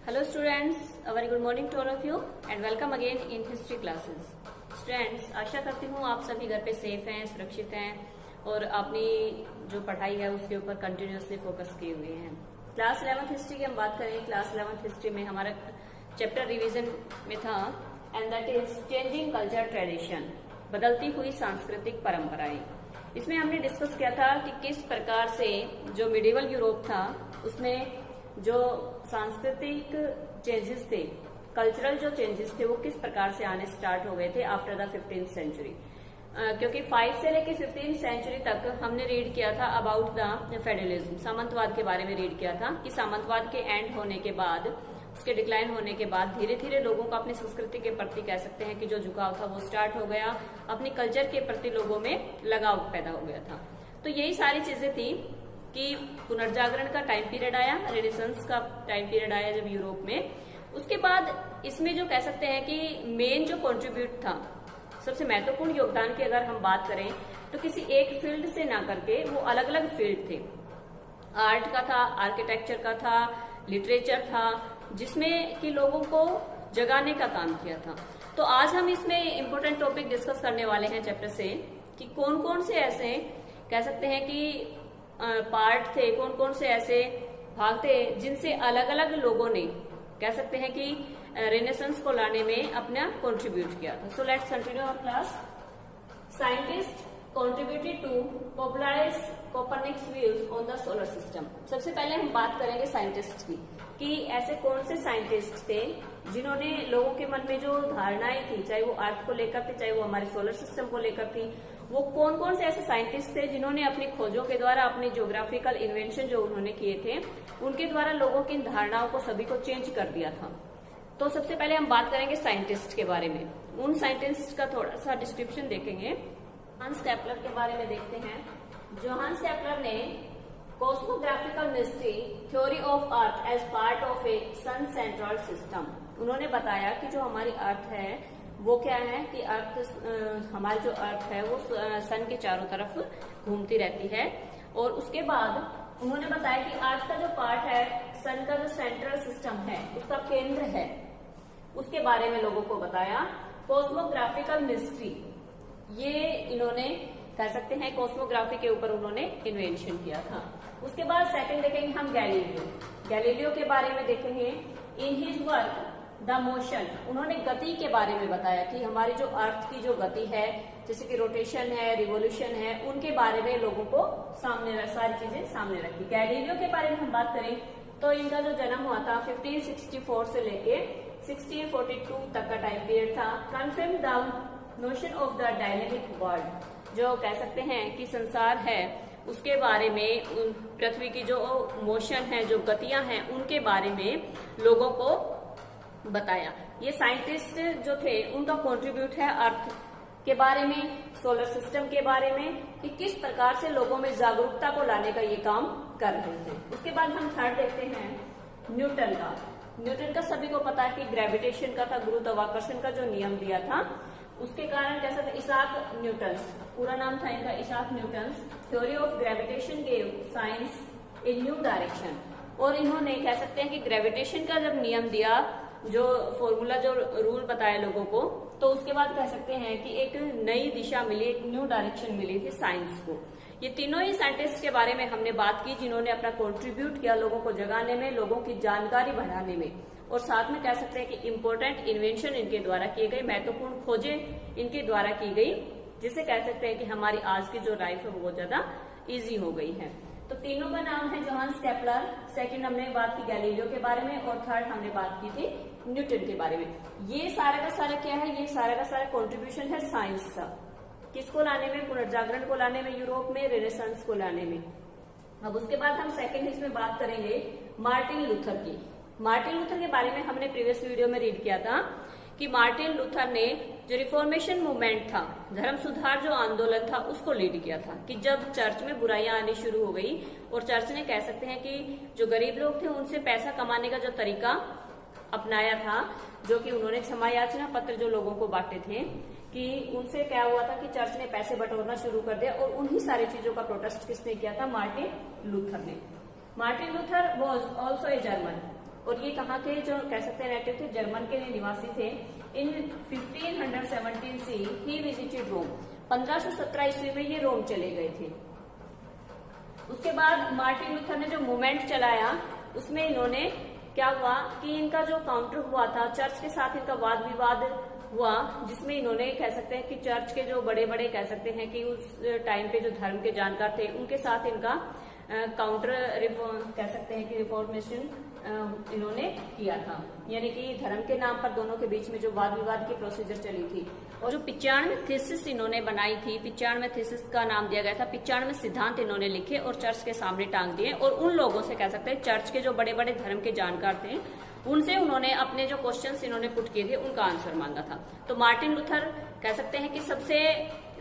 Hello students, a very good morning to all of you and welcome again in history classes. Students, आशा करती हूँ आप सभी घर पे सेफ हैं, सुरक्षित हैं और अपनी जो पढ़ाई है उसके ऊपर कंटिन्यूसली फोकस किए हुए हैं। क्लास 11th हिस्ट्री की हम बात करें, क्लास 11th हिस्ट्री में हमारा चैप्टर रिवीजन में था and that is changing culture tradition, बदलती हुई सांस्कृतिक परंपराएं। इसमें हमने डिस्कस किया था कि किस प्रकार से जो मिडिवल यूरोप था उसमें जो सांस्कृतिक चेंजेस थे, कल्चरल जो चेंजेस थे वो किस प्रकार से आने स्टार्ट हो गए थे आफ्टर द 15th सेंचुरी। क्योंकि 5 से लेकर 15th सेंचुरी तक हमने रीड किया था अबाउट द फेडरलिज्म, सामंतवाद के बारे में रीड किया था कि सामंतवाद के एंड होने के बाद, उसके डिक्लाइन होने के बाद धीरे धीरे लोगों को अपनी संस्कृति के प्रति कह सकते हैं कि जो झुकाव था वो स्टार्ट हो गया, अपनी कल्चर के प्रति लोगों में लगाव पैदा हो गया था। तो यही सारी चीजें थी कि पुनर्जागरण का टाइम पीरियड आया, रेनेसांस का टाइम पीरियड आया जब यूरोप में। उसके बाद इसमें जो कह सकते हैं कि मेन जो कंट्रीब्यूट था, सबसे महत्वपूर्ण योगदान की अगर हम बात करें तो किसी एक फील्ड से ना करके वो अलग अलग फील्ड थे। आर्ट का था, आर्किटेक्चर का था, लिटरेचर था, जिसमें कि लोगों को जगाने का काम किया था। तो आज हम इसमें इम्पोर्टेंट टॉपिक डिस्कस करने वाले हैं चैप्टर से कि कौन कौन से ऐसे कह सकते हैं कि पार्ट थे, कौन कौन से ऐसे भाग थे जिनसे अलग अलग लोगों ने कह सकते हैं कि रेनेसांस को लाने में अपना कंट्रीब्यूट किया था। So let's continue our class. Scientist contributed to popularize Copernicus views on the solar system। सबसे पहले हम बात करेंगे साइंटिस्ट की कि ऐसे कौन से साइंटिस्ट थे जिन्होंने लोगों के मन में जो धारणाएं थी, चाहे वो अर्थ को लेकर थी, चाहे वो हमारे सोलर सिस्टम को लेकर थी, वो कौन कौन से ऐसे साइंटिस्ट थे जिन्होंने अपनी खोजों के द्वारा, अपने ज्योग्राफिकल इन्वेंशन जो उन्होंने किए थे उनके द्वारा लोगों की धारणाओं को सभी को चेंज कर दिया था। तो सबसे पहले हम बात करेंगे साइंटिस्ट के बारे में। उन साइंटिस्ट का थोड़ा सा डिस्क्रिप्शन देखेंगे। जोहान्स केपलर के बारे में देखते हैं। जोहान्स केपलर ने cosmographical mystery theory of earth as part of a sun central system. उन्होंने बताया कि जो हमारी अर्थ है वो क्या है कि अर्थ, हमारी जो अर्थ है वो सन के चारों तरफ घूमती रहती है। और उसके बाद उन्होंने बताया कि अर्थ का जो पार्ट है, सन का जो सेंट्रल सिस्टम है, उसका केंद्र है, उसके बारे में लोगों को बताया। कॉस्मोग्राफिकल मिस्ट्री, ये इन्होंने कह सकते हैं कॉस्मोग्राफी के ऊपर उन्होंने इन्वेंशन किया था। उसके बाद सेकंड देखेंगे हम गैलीलियो। गैलीलियो के बारे में देखेंगे। In his work the motion, उन्होंने गति के बारे में बताया कि हमारी जो अर्थ की जो गति है, जैसे कि रोटेशन है, रिवोल्यूशन है, उनके बारे में लोगों को सामने सारी चीजें सामने रखी। गैलीलियो के बारे में हम बात करें तो इनका जो जन्म हुआ था 1564 से लेके 1642 तक का टाइम पीरियड था। Confirm the notion of the dynamic world, जो कह सकते हैं कि संसार है उसके बारे में, पृथ्वी की जो मोशन है, जो गतियां हैं, उनके बारे में लोगों को बताया। ये साइंटिस्ट जो थे उनका कंट्रीब्यूट है अर्थ के बारे में, सोलर सिस्टम के बारे में, कि किस प्रकार से लोगों में जागरूकता को लाने का ये काम कर रहे थे। उसके बाद हम थर्ड देखते हैं न्यूटन का। न्यूटन का सभी को पता है कि ग्रेविटेशन का था, गुरुत्वाकर्षण का जो नियम दिया था, उसके कारण कह सकते इसाक न्यूटन्स, पूरा नाम था इनका Isaac Newton's, theory of gravitation gave science in new direction. और इन्होंने कह सकते हैं कि ग्रेविटेशन का जब नियम दिया, जो फॉर्मूला, जो रूल बताया लोगों को, तो उसके बाद कह सकते हैं कि एक नई दिशा मिली, एक न्यू डायरेक्शन मिली थी साइंस को। ये तीनों ही साइंटिस्ट के बारे में हमने बात की जिन्होंने अपना कंट्रीब्यूट किया लोगों को जगाने में, लोगों की जानकारी बढ़ाने में, और साथ में कह सकते हैं कि इम्पोर्टेंट इन्वेंशन इनके द्वारा किए गए, महत्वपूर्ण खोजें इनके द्वारा की गई, जिसे कह सकते हैं कि हमारी आज की जो लाइफ है वो बहुत ज्यादा इजी हो गई है। तो तीनों का नाम है जोहान्स केपलर। सेकंड हमने बात की गैलीलियो के बारे में और थर्ड हमने बात की थी न्यूटन के बारे में। ये सारा का सारा क्या है, ये सारा का सारा कंट्रीब्यूशन है साइंस का, किसको लाने में, पुनर्जागरण को लाने में, यूरोप में रेनेसांस को लाने में। अब उसके बाद हम सेकंड इसमें बात करेंगे मार्टिन लूथर की। मार्टिन लूथर के बारे में हमने प्रीवियस वीडियो में रीड किया था कि मार्टिन लूथर ने जो रिफॉर्मेशन मूवमेंट था, धर्म सुधार जो आंदोलन था, उसको लीड किया था। कि जब चर्च में बुराइयां आनी शुरू हो गई और चर्च ने कह सकते हैं कि जो गरीब लोग थे उनसे पैसा कमाने का जो तरीका अपनाया था, जो कि उन्होंने क्षमा याचना पत्र जो लोगों को बांटे थे, कि उनसे क्या हुआ था कि चर्च ने पैसे बटोरना शुरू कर दिया। और उन्हीं सारी चीजों का प्रोटेस्ट किसने किया था? मार्टिन लूथर ने। Martin Luther was also a German. और ये कहाँ के जो कह सकते हैं नेटिव थे, जर्मन के निवासी थे। इन 1517 से ही विजिटेड रोम, 1517 ईस्वी में ये रोम चले गए थे। उसके बाद मार्टिन लूथर ने जो मूवमेंट चलाया उसमें इन्होंने क्या हुआ कि इनका जो काउंटर हुआ था, चर्च के साथ इनका वाद विवाद हुआ, जिसमें इन्होंने कह सकते हैं कि चर्च के जो बड़े बड़े कह सकते हैं कि उस टाइम पे जो धर्म के जानकार थे उनके साथ इनका काउंटर कह सकते हैं कि रिफॉर्मेशन इन्होंने किया था, यानी कि धर्म के नाम पर दोनों के बीच में जो वाद विवाद की प्रोसीजर चली थी। और जो 95 थीसिस इन्होंने बनाई थी, 95 थीसिस का नाम दिया गया था, 95 सिद्धांत इन्होंने लिखे और चर्च के सामने टांग दिए। और उन लोगों से कह सकते हैं चर्च के जो बड़े बड़े धर्म के जानकार थे उनसे उन्होंने अपने जो क्वेश्चंस इन्होंने पुट किए थे उनका आंसर मांगा था। तो मार्टिन लूथर कह सकते हैं कि सबसे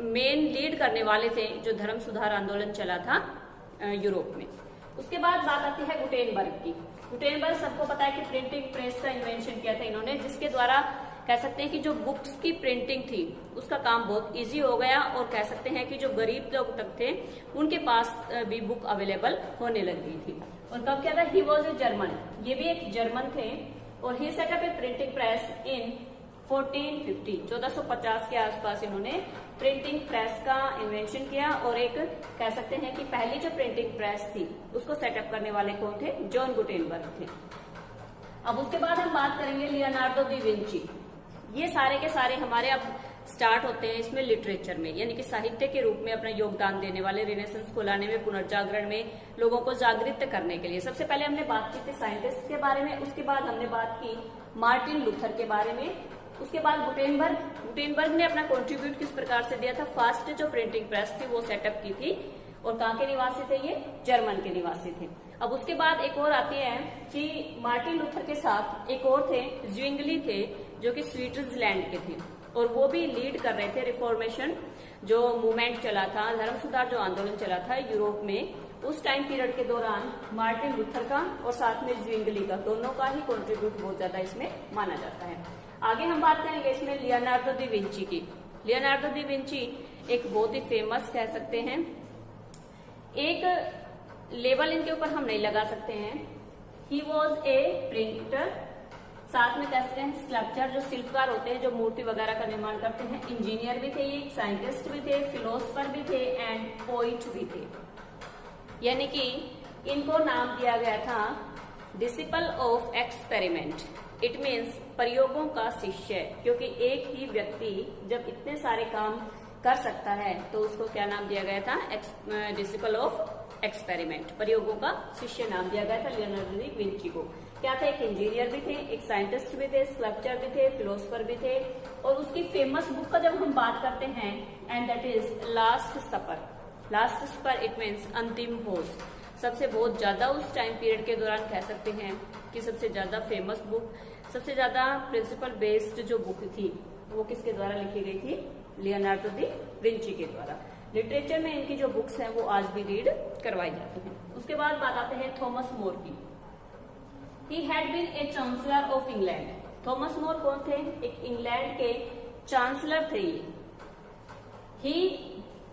मेन लीड करने वाले थे जो धर्म सुधार आंदोलन चला था यूरोप में। उसके बाद बात आती है गुटेनबर्ग की। गुटेनबर्ग सबको पता है कि प्रिंटिंग प्रेस का इन्वेंशन किया था इन्होंने, जिसके द्वारा कह सकते हैं कि जो बुक्स की प्रिंटिंग थी उसका काम बहुत इजी हो गया और कह सकते हैं कि जो गरीब लोग तक थे उनके पास भी बुक अवेलेबल होने लग गई थी। और कब क्या था, ही वॉज ए जर्मन, ये भी एक जर्मन थे और ही setup A printing press in 1450, 1450 के आसपास इन्होंने प्रिंटिंग प्रेस का इन्वेंशन किया। और एक कह सकते हैं कि पहली जो प्रिंटिंग प्रेस थी उसको सेटअप करने वाले कौन थे, जॉन गुटेनबर्ग थे। अब उसके बाद हम बात करेंगे लियोनार्डो दी विंची। ये सारे के सारे हमारे अब स्टार्ट होते हैं इसमें लिटरेचर में, यानी कि साहित्य के रूप में अपना योगदान देने वाले, रिनेसेंस को लाने में, पुनर्जागरण में, लोगों को जागृत करने के लिए। सबसे पहले हमने बात की थी साइंटिस्ट के बारे में, उसके बाद हमने बात की मार्टिन लूथर के बारे में, उसके बाद गुटेनबर्ग ने अपना कंट्रीब्यूट किस प्रकार से दिया था। फर्स्ट जो प्रिंटिंग प्रेस थी वो सेटअप की थी और कहाँ के निवासी थे, ये जर्मन के निवासी थे। अब उसके बाद एक और आती है कि मार्टिन लूथर के साथ एक और थे, ज्विंगली थे, जो कि स्विट्जरलैंड के थे और वो भी लीड कर रहे थे रिफॉर्मेशन जो मूवमेंट चला था, धर्म सुधार जो आंदोलन चला था यूरोप में। उस टाइम पीरियड के दौरान मार्टिन लूथर का और साथ में ज्विंगली का, दोनों का ही कंट्रीब्यूट बहुत ज्यादा इसमें माना जाता है। आगे हम बात करेंगे इसमें लियोनार्डो दी विंची की। लियोनार्डो दी विंची एक बहुत ही फेमस कह सकते हैं, एक लेबल इनके ऊपर हम नहीं लगा सकते हैं। ही वॉज ए प्रिंटर, साथ में कह सकते हैं स्कल्पचर, जो शिल्पकार होते हैं जो मूर्ति वगैरह का निर्माण करते हैं, इंजीनियर भी थे, ये साइंटिस्ट भी थे, फिलोसफर भी थे एंड पोइट भी थे। यानी कि इनको नाम दिया गया था disciple of experiment. It means प्रयोगों का शिष्य, क्योंकि एक ही व्यक्ति जब इतने सारे काम कर सकता है तो उसको क्या नाम दिया गया था, डिसिपल ऑफ एक्सपेरिमेंट, प्रयोगों का शिष्य नाम दिया गया था लियोनार्डो दी विंची को। क्या था, एक इंजीनियर भी थे, एक साइंटिस्ट भी थे, स्कल्पचर भी थे, फिलोसफर भी थे। और उसकी फेमस बुक का जब हम बात करते हैं, and that is last supper. Last supper it means अंतिम भोज। सबसे बहुत ज्यादा उस टाइम पीरियड के दौरान कह सकते हैं कि सबसे ज्यादा फेमस बुक, सबसे ज्यादा प्रिंसिपल बेस्ड जो बुक थी वो किसके द्वारा लिखी गई थी, लियोनार्डो दी विंची के द्वारा। लिटरेचर में इनकी जो बुक्स हैं वो आज भी रीड करवाई जाती हैं। उसके बाद बात आते हैं थॉमस मोर की। He had been a chancellor of England. Thomas More कौन थे, एक इंग्लैंड के चांसलर थे ये। He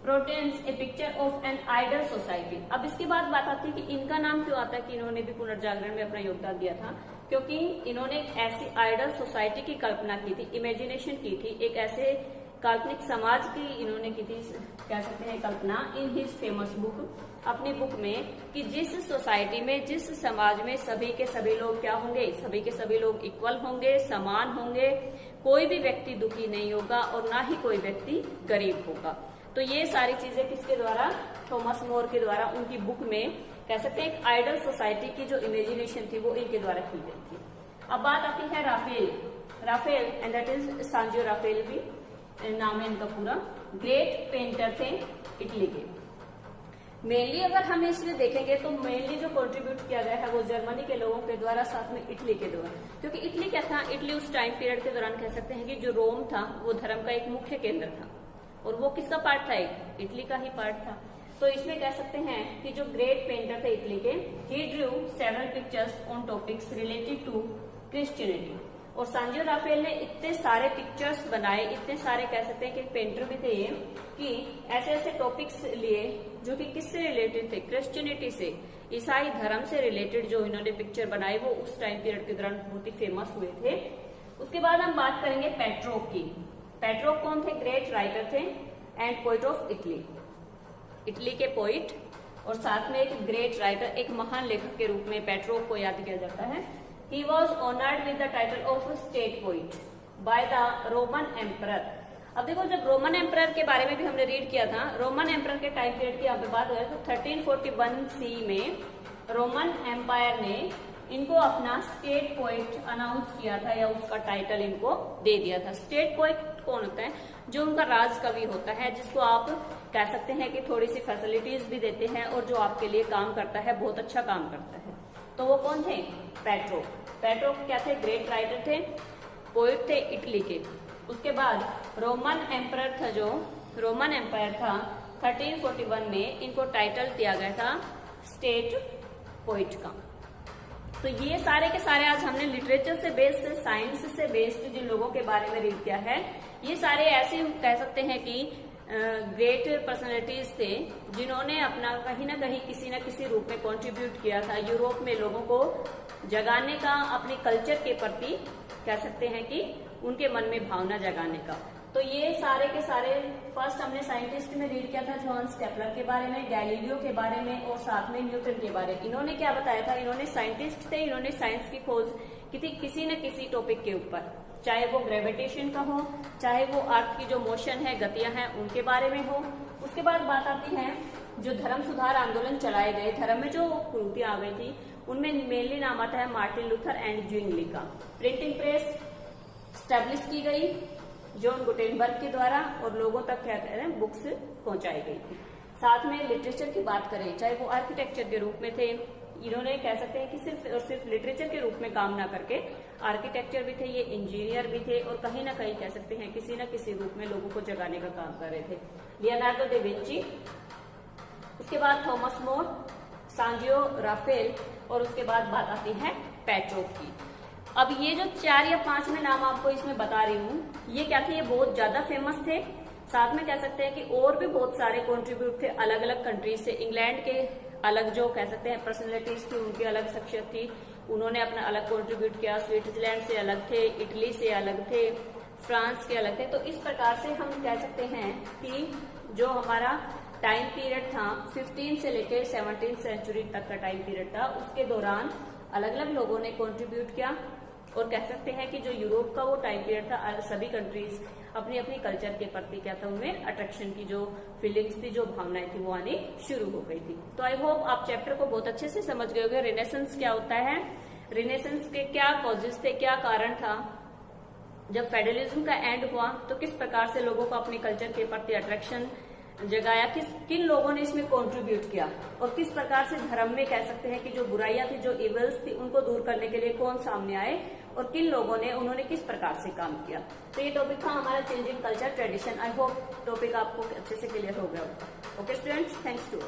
pretends a picture of an ideal society. अब इसके बाद बात आती है कि इनका नाम क्यों आता है कि इन्होंने भी पुनर्जागरण में अपना योगदान दिया था, क्योंकि इन्होंने एक ऐसी आइडल सोसाइटी की कल्पना की थी, इमेजिनेशन की थी, एक ऐसे काल्पनिक समाज की इन्होंने की थी, कह सकते हैं कल्पना, इन हिज फेमस बुक, अपनी बुक में, कि जिस सोसाइटी में, जिस समाज में सभी के सभी लोग क्या होंगे, सभी के सभी लोग इक्वल होंगे, समान होंगे, कोई भी व्यक्ति दुखी नहीं होगा और ना ही कोई व्यक्ति गरीब होगा। तो ये सारी चीजें किसके द्वारा, थॉमस मोर के द्वारा उनकी बुक में कह सकते हैं एक आइडल सोसाइटी की जो इमेजिनेशन थी वो इनके द्वारा की गई थी। अब बात आती है Raphael and that is Sanzio Raphael भी नाम है इनका पूरा। ग्रेट पेंटर थे इटली के। मेनली अगर हम इसमें देखेंगे तो मेनली जो कंट्रीब्यूट किया गया है वो जर्मनी के लोगों के द्वारा, साथ में इटली के द्वारा, क्योंकि इटली क्या था, इटली उस टाइम पीरियड के दौरान कह सकते हैं कि जो रोम था वो धर्म का एक मुख्य केंद्र था और वो किसका पार्ट था, एक इटली का ही पार्ट था। तो इसमें कह सकते हैं कि जो ग्रेट पेंटर थे इटली के, he drew several pictures on topics related to Christianity. और सांजियो राफेल ने इतने सारे पिक्चर्स बनाए, इतने सारे कह सकते हैं कि पेंटर भी थे कि ऐसे ऐसे टॉपिक्स लिए जो कि किससे रिलेटेड थे, क्रिश्चियनिटी से, ईसाई धर्म से रिलेटेड जो इन्होंने पिक्चर बनाई वो उस टाइम पीरियड के दौरान बहुत ही फेमस हुए थे। उसके बाद हम बात करेंगे पेट्रोक की। पेट्रोक कौन थे? ग्रेट राइटर थे and poet of Italy. Italy के पोइट और साथ में एक ग्रेट राइटर, एक महान लेखक के रूप में पेट्रोक को याद किया जाता है। He was honoured with the title of state poet by the Roman emperor. अब देखो, जब रोमन एम्परर के बारे में भी हमने रीड किया था, रोमन एम्परर के टाइम पीरियड की यहाँ पे बात हो रही है, तो 1341 सी में रोमन एम्पायर ने इनको अपना स्टेट पोइट अनाउंस किया था या उसका टाइटल इनको दे दिया था। स्टेट पोइट कौन होता है? जो उनका राज कवि होता है, जिसको आप कह सकते हैं कि थोड़ी सी फैसिलिटीज भी देते हैं और जो आपके लिए काम करता है, बहुत अच्छा काम करता है। तो वो कौन थे? पेट्रोक। पेट्रोक क्या थे? ग्रेट राइटर थे, पोइट थे इटली के। उसके बाद रोमन एम्परर था, जो रोमन एम्पायर था, 1341 में इनको टाइटल दिया गया था स्टेट पोइट का। तो ये सारे के सारे आज हमने लिटरेचर से बेस्ड, साइंस से बेस्ड जिन लोगों के बारे में रीड किया है, ये सारे ऐसे कह सकते हैं कि ग्रेट पर्सनैलिटीज थे जिन्होंने अपना कहीं ना कहीं किसी न किसी रूप में कंट्रीब्यूट किया था यूरोप में लोगों को जगाने का, अपने कल्चर के प्रति कह सकते हैं कि उनके मन में भावना जगाने का। तो ये सारे के सारे फर्स्ट हमने साइंटिस्ट में रीड किया था, जॉन्स केपलर के बारे में, गैलीलियो के बारे में और साथ में न्यूटन के बारे में। इन्होंने क्या बताया था? इन्होंने साइंटिस्ट थे, इन्होंने साइंस की खोज की थी किसी न किसी टॉपिक के ऊपर, चाहे वो ग्रेविटेशन का हो, चाहे वो अर्थ की जो मोशन है, गतियां हैं, उनके बारे में हो। उसके बाद बात आती है जो धर्म सुधार आंदोलन चलाए गए, धर्म में जो कुरीतियां आ गई थी, उनमें मेनली नाम आता है मार्टिन लूथर एंड ज्विंगली का। प्रिंटिंग प्रेस स्टैब्लिश की गई जॉन गुटेनबर्ग के द्वारा और लोगों तक क्या कह रहे हैं, बुक्स पहुंचाई गई थी। साथ में लिटरेचर की बात करें, चाहे वो आर्किटेक्चर के रूप में थे, इन्होंने कह सकते हैं कि सिर्फ और सिर्फ लिटरेचर के रूप में काम ना करके आर्किटेक्चर भी थे, ये इंजीनियर भी थे और कहीं ना कहीं कह सकते हैं किसी न किसी रूप में लोगों को जगाने का काम कर रहे थे। लियोनार्डो दा विंची, उसके बाद थॉमस मोर, सांजियो राफेल और उसके बाद बात आती है पेट्रोक की। अब ये जो 4 या 5 में नाम आपको इसमें बता रही हूँ, ये क्या थे? ये बहुत ज्यादा फेमस थे। साथ में कह सकते हैं कि और भी बहुत सारे कंट्रीब्यूट थे अलग अलग कंट्रीज से। इंग्लैंड के अलग जो कह सकते हैं पर्सनैलिटीज थी, उनकी अलग शख्सियत थी, उन्होंने अपना अलग कंट्रीब्यूट किया। स्विट्जरलैंड से अलग थे, इटली से अलग थे, फ्रांस के अलग थे। तो इस प्रकार से हम कह सकते हैं कि जो हमारा टाइम पीरियड था 15 से लेकर 17th सेंचुरी तक का टाइम पीरियड था, उसके दौरान अलग अलग लोगों ने कंट्रीब्यूट किया और कह सकते हैं कि जो यूरोप का वो टाइम पीरियड था, सभी कंट्रीज अपनी अपनी कल्चर के प्रति क्या था, उनमें अट्रैक्शन की जो फीलिंग्स थी, जो भावनाएं थी, वो आनी शुरू हो गई थी। तो आई होप आप चैप्टर को बहुत अच्छे से समझ गए होंगे। रिनेसेंस क्या होता है, रिनेसेंस के क्या कॉजेज थे, क्या कारण था, जब फेडरलिज्म का एंड हुआ तो किस प्रकार से लोगों को अपने कल्चर के प्रति अट्रैक्शन जगाया, किन लोगों ने इसमें कंट्रीब्यूट किया और किस प्रकार से धर्म में कह सकते हैं कि जो बुराइयां थी, जो इवल्स थी, उनको दूर करने के लिए कौन सामने आए और किन लोगों ने, उन्होंने किस प्रकार से काम किया। तो ये टॉपिक था हमारा changing culture tradition. I hope topic आपको अच्छे से क्लियर हो गया होगा। Okay students, thanks to.